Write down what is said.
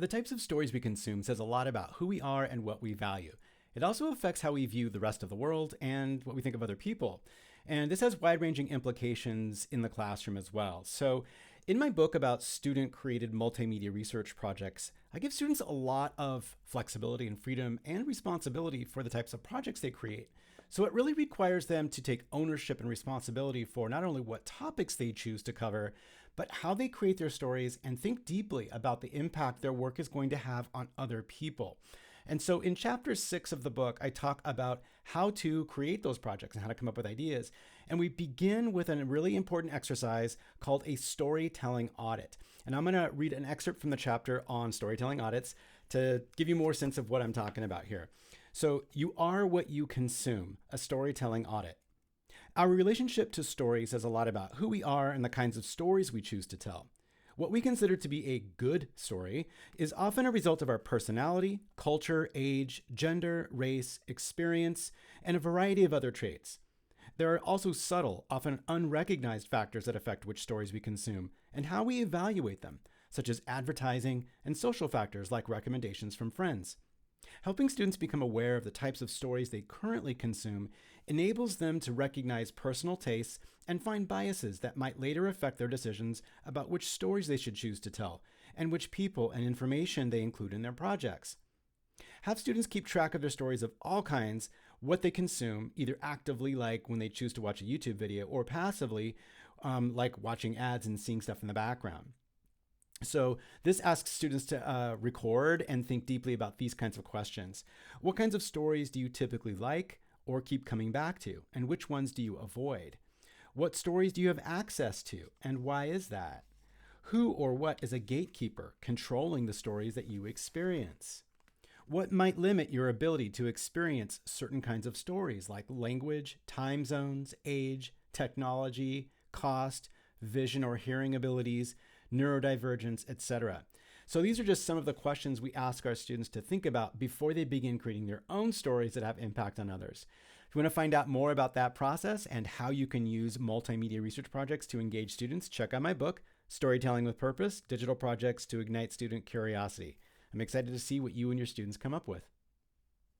The types of stories we consume says a lot about who we are and what we value. It also affects how we view the rest of the world and what we think of other people. And this has wide ranging implications in the classroom as well. So, in my book about student created multimedia research projects, I give students a lot of flexibility and freedom and responsibility for the types of projects they create. So, it really requires them to take ownership and responsibility for not only what topics they choose to cover, but how they create their stories and think deeply about the impact their work is going to have on other people. And so in chapter 6 of the book, I talk about how to create those projects and how to come up with ideas. And we begin with a really important exercise called a storytelling audit. And I'm going to read an excerpt from the chapter on storytelling audits to give you more sense of what I'm talking about here. So, you are what you consume, a storytelling audit. Our relationship to stories says a lot about who we are and the kinds of stories we choose to tell. What we consider to be a good story is often a result of our personality, culture, age, gender, race, experience, and a variety of other traits. There are also subtle, often unrecognized factors that affect which stories we consume and how we evaluate them, such as advertising and social factors like recommendations from friends. Helping students become aware of the types of stories they currently consume enables them to recognize personal tastes and find biases that might later affect their decisions about which stories they should choose to tell and which people and information they include in their projects. Have students keep track of their stories of all kinds, what they consume, either actively, like when they choose to watch a YouTube video, or passively, like watching ads and seeing stuff in the background. So this asks students to record and think deeply about these kinds of questions. What kinds of stories do you typically like or keep coming back to? And which ones do you avoid? What stories do you have access to? And why is that? Who or what is a gatekeeper controlling the stories that you experience? What might limit your ability to experience certain kinds of stories like language, time zones, age, technology, cost, vision or hearing abilities, neurodivergence, etc. So these are just some of the questions we ask our students to think about before they begin creating their own stories that have impact on others. If you want to find out more about that process and how you can use multimedia research projects to engage students, check out my book, Storytelling with Purpose: Digital Projects to Ignite Student Curiosity. I'm excited to see what you and your students come up with.